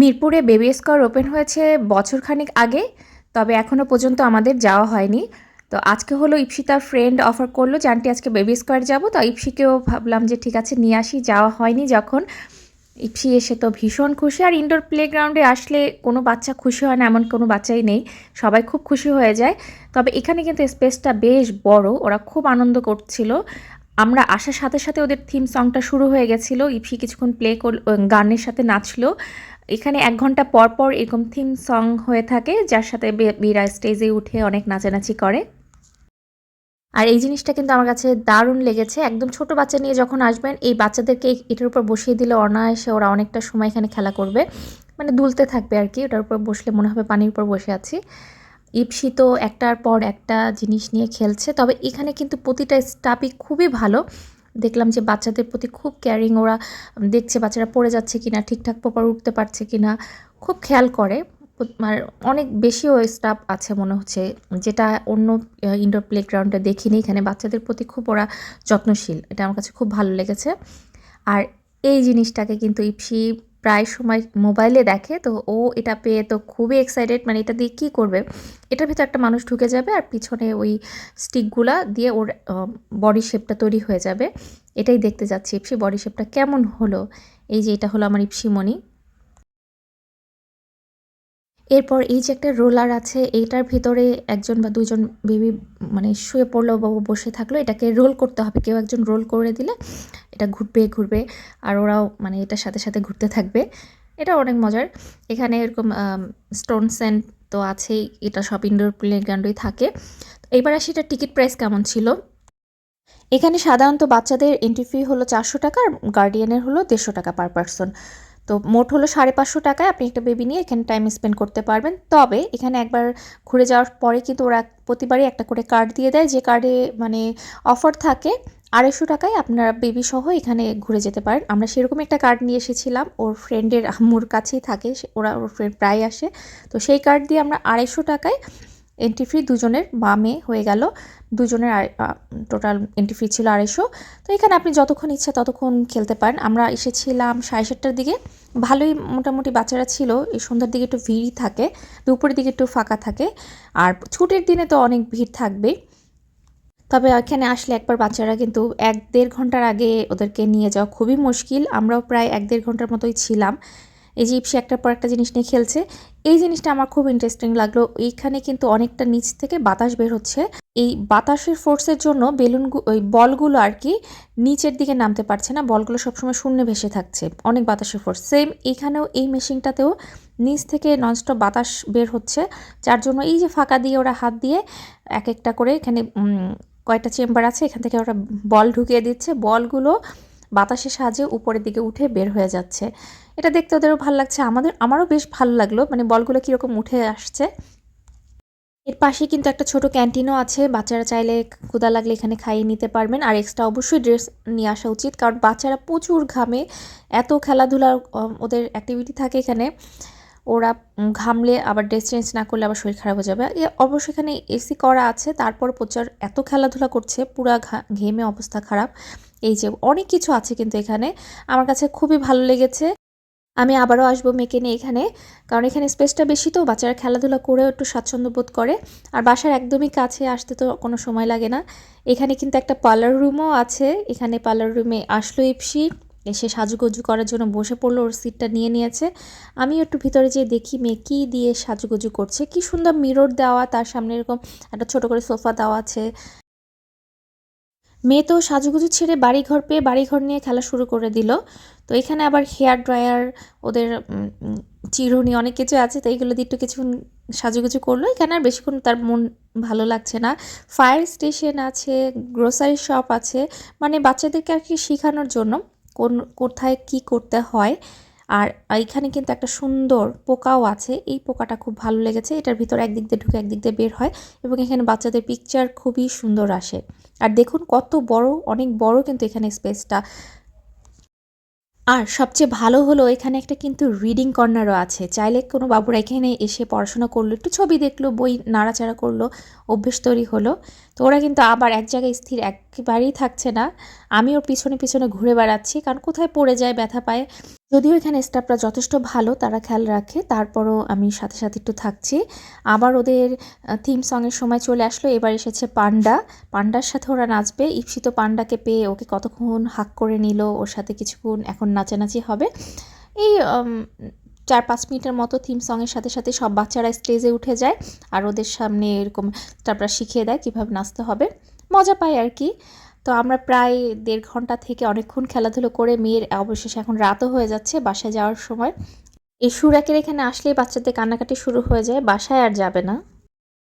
মিরপুরে baby square open হয়েছে বছরখানেক আগে, তবে এখনও পর্যন্ত আমাদের যাওয়া হয়নি। তো আজকে হলো ইপসিতার ফ্রেন্ড অফার করলো যে আন্টি আজকে বেবি স্কয়ার যাবো, তো ইপসিকেও ভাবলাম যে ঠিক আছে নিয়ে আসি। যাওয়া হয়নি যখন, ইপসি এসে তো ভীষণ খুশি। আর ইনডোর প্লেগ্রাউন্ডে আসলে কোনো বাচ্চা খুশি হয় না এমন কোনো বাচ্চাই নেই, সবাই খুব খুশি হয়ে যায়। তবে এখানে কিন্তু স্পেসটা বেশ বড়, ওরা খুব আনন্দ করছিল। আমরা আসার সাথে সাথে ওদের থিম সংটা শুরু হয়ে গেছিলো, ইপসি কিছুক্ষণ প্লে করল, গানের সাথে নাচলো। এখানে ১ ঘন্টা পর পর এরকম থিম সং হয়ে থাকে, যার সাথে বেবিরা স্টেজে উঠে অনেক নাচানাচি করে। আর এই জিনিসটা কিন্তু আমার কাছে দারুণ লেগেছে। একদম ছোট বাচ্চা নিয়ে যখন আসবেন, এই বাচ্চাদেরকে এটার উপর বসিয়ে দিলে অনায়াসে ওরা অনেকটা সময় এখানে খেলা করবে, মানে দুলতে থাকবে আর কি। ওটার উপর বসলে মনে হবে পানির উপর বসে আছি। ইপসি তো একটার পর একটা জিনিস নিয়ে খেলছে। তবে এখানে কিন্তু প্রতিটা স্টাফই খুবই ভালো। দেখলাম যে বাচ্চাদের প্রতি খুব কেয়ারিং, ওরা দেখছে বাচ্চারা পড়ে যাচ্ছে কিনা, ঠিকঠাক প্রপার উঠতে পারছে কিনা, খুব খেয়াল করে। আর অনেক বেশিও স্টাফ আছে মনে হচ্ছে, যেটা অন্য ইনডোর প্লেগ্রাউন্ডে দেখিনি। এখানে বাচ্চাদের প্রতি খুব ওরা যত্নশীল, এটা আমার কাছে খুব ভালো লেগেছে। আর এই জিনিসটাকে কিন্তু ইপসি প্রায় সময় মোবাইলে দেখে, তো ও এটা পেয়ে তো খুবই এক্সাইটেড, মানে এটা দিয়ে কী করবে। এটার ভিতরে একটা মানুষ ঢুকে যাবে আর পিছনে ওই স্টিকগুলা দিয়ে ওর বডি শেপটা তৈরি হয়ে যাবে। এটাই দেখতে যাচ্ছি ইপসি বডি শেপটা কেমন হলো। এই যে এটা হলো আমার ইপসিমণি। এরপর এই যে একটা রোলার আছে, এইটার ভিতরে ১ জন বা ২ জন বেবি মানে শুয়ে পড়লো বা বসে থাকলো, এটাকে রোল করতে হবে। কেউ একজন রোল করে দিলে এটা ঘুরবে ঘুরবে, আর ওরাও মানে এটার সাথে সাথে ঘুরতে থাকবে। এটা অনেক মজার। এখানে এরকম স্টোন স্যান্ড তো আছেই, এটা সব ইনডোর প্লেগ্রাউন্ডেই থাকে। এইবার আসি এটার টিকিট প্রাইস কেমন ছিল। এখানে সাধারণত বাচ্চাদের এন্ট্রি ফি হলো ৪০০ টাকা, আর গার্ডিয়ানের হলো ১৫০ টাকা পার পারসন। তো মোট হলো ৫৫০ টাকায় আপনি একটা বেবি নিয়ে এখানে টাইম স্পেন্ড করতে পারবেন। তবে এখানে একবার ঘুরে যাওয়ার পরে কিন্তু ওরা প্রতিবারই একটা করে কার্ড দিয়ে দেয়, যে কার্ডে মানে অফার থাকে ২৫০ টাকায় আপনারা বেবি সহ এখানে ঘুরে যেতে পারেন। আমরা সেরকম একটা কার্ড নিয়ে এসেছিলাম, ওর ফ্রেন্ডের আম্মুর কাছেই থাকে, ওর ফ্রেন্ড প্রায় আসে। তো সেই কার্ড দিয়ে আমরা ২৫০ টাকায় এন্ট্রি ফি দুজনের বামে হয়ে গেল। দুজনের টোটাল এন্ট্রি ফি ছিল ২৫০। তো এখানে আপনি যতক্ষণ ইচ্ছা ততক্ষণ খেলতে পারেন। আমরা এসেছিলাম ৭:৩০টার দিকে, ভালোই মোটামুটি বাচ্চারা ছিল। এই সন্ধ্যার দিকে একটু ভিড়ই থাকে, দুপুরের দিকে একটু ফাঁকা থাকে, আর ছুটির দিনে তো অনেক ভিড় থাকবেই। তবে এখানে আসলে একবার বাচ্চারা কিন্তু ১-১.৫ ঘন্টার আগে ওদেরকে নিয়ে যাওয়া খুবই মুশকিল। আমরাও প্রায় ১-১.৫ ঘন্টার মতোই ছিলাম। এই যে ইপসি একটার পর একটা জিনিস নিয়ে খেলছে, এই জিনিসটা আমার খুব ইন্টারেস্টিং লাগলো। এইখানে কিন্তু অনেকটা নিচ থেকে বাতাস বের হচ্ছে। এই বাতাসের ফোর্সের জন্য ওই বলগুলো আর কি নিচের দিকে নামতে পারছে না, বলগুলো সবসময় শূন্যে ভেসে থাকছে, অনেক বাতাসের ফোর্স। সেম এখানেও এই মেশিনটাতেও নিচ থেকে ননস্টপ বাতাস বের হচ্ছে, যার জন্য এই যে ফাঁকা দিয়ে ওরা হাত দিয়ে এক একটা করে এখানে কয়েকটা চেম্বার আছে, এখান থেকে ওরা বল ঢুকিয়ে দিচ্ছে, বলগুলো বাতাসের সাহায্যে উপরের দিকে উঠে বের হয়ে যাচ্ছে। এটা দেখতে ওদেরও ভালো লাগছে, আমারও বেশ ভালো লাগলো, মানে বলগুলো কীরকম উঠে আসছে। এর পাশে কিন্তু একটা ছোট ক্যান্টিনও আছে, বাচ্চারা চাইলে ক্ষুধা লাগলে এখানে খাইয়ে নিতে পারবেন। আর এক্সট্রা অবশ্যই ড্রেস নিয়ে আসা উচিত, কারণ বাচ্চারা প্রচুর ঘামে, এত খেলাধুলার ওদের অ্যাক্টিভিটি থাকে এখানে। ওরা ঘামলে আবার ড্রেস চেঞ্জ না করলে আবার শরীর খারাপ হয়ে যাবে। অবশ্য এখানে এসি করা আছে, তারপর প্রচার এত খেলাধুলা করছে, পুরা ঘেমে অবস্থা খারাপ। এই যে অনেক কিছু আছে কিন্তু এখানে, আমার কাছে খুবই ভালো লেগেছে। আমি আবারও আসবো মেয়েকে নিয়ে এখানে, কারণ এখানে স্পেসটা বেশি, তো বাচ্চারা খেলাধুলা করেও একটু স্বাচ্ছন্দ্য বোধ করে। আর বাসার একদমই কাছে, আসতে তো কোনো সময় লাগে না। এখানে কিন্তু একটা পার্লার রুমও আছে, এখানে পার্লার রুমে আসলো ইপসি, এসে সাজুগুজু করার জন্য বসে পড়লো, ওর সিটটা নিয়ে নিয়েছে। আমি একটু ভিতরে যেয়ে দেখি মেয়ে কী দিয়ে সাজুগুজু করছে। কি সুন্দর মিরর দেওয়া, তার সামনে এরকম একটা ছোট করে সোফা দেওয়া আছে। মেয়ে তো সাজুগুজু ছেড়ে বাড়িঘর পেয়ে বাড়িঘর নিয়ে খেলা শুরু করে দিল। তো এখানে আবার হেয়ার ড্রায়ার, ওদের চিরুনি, অনেক কিছু আছে, তো এইগুলো দিয়ে একটু কিছুক্ষণ সাজুগুজু করলো। এখানে আর বেশিক্ষণ তার মন ভালো লাগছে না। ফায়ার স্টেশন আছে, গ্রোসারি শপ আছে, মানে বাচ্চাদেরকে আর কি শেখানোর জন্য কোথায় কি করতে হয়। আর এখানে কিন্তু একটা সুন্দর পোকাও আছে, এই পোকাটা খুব ভালো লেগেছে। এটার ভিতরে একদিক দিয়ে ঢুকে একদিক দিয়ে বের হয়, এবং এখানে বাচ্চাদের পিকচার খুবই সুন্দর আসে। আর দেখুন কত বড়, অনেক বড় কিন্তু এখানে স্পেসটা। আর সবচেয়ে ভালো হলো এখানে একটা কিন্তু রিডিং কর্নারও আছে, চাইলে কোনো বাবুরা এখানে এসে পড়াশোনা করলো, একটু ছবি দেখলো, বই নাড়াচাড়া করলো, অভ্যেস তৈরি হলো। তো ওরা কিন্তু আবার এক জায়গায় স্থির একেবারেই থাকছে না। আমি ওর পিছনে পিছনে ঘুরে বেড়াচ্ছি, কারণ কোথায় পড়ে যায়, ব্যথা পায়। যদিও এখানে স্টাফরা যথেষ্ট ভালো, তারা খেয়াল রাখে, তারপরও আমি সাথে সাথে একটু থাকছি। আবার ওদের থিম সঙের সময় চলে আসলো। এবার এসেছে পান্ডা, পান্ডার সাথে ওরা নাচবে। ঈপ্সিত পান্ডাকে পেয়ে ওকে কতক্ষণ হাক করে নিল, ওর সাথে কিছুক্ষণ এখন নাচানাচি হবে। এই 4-5 মিনিটের মতো থিম সঙের সাথে সাথে সব বাচ্চারা স্টেজে উঠে যায় আর ওদের সামনে এরকম তারপর শিখিয়ে দেয় কীভাবে নাচতে হবে, মজা পায় আর কি। তো আমরা প্রায় 1.5 ঘন্টা থেকে অনেকক্ষণ খেলাধুলো করে মেয়ের অবশেষে এখন রাতও হয়ে যাচ্ছে বাসায় যাওয়ার সময়। এই সুরাকের এখানে আসলেই বাচ্চাদের কান্নাকাটি শুরু হয়ে যায়, বাসায় আর যাবে না।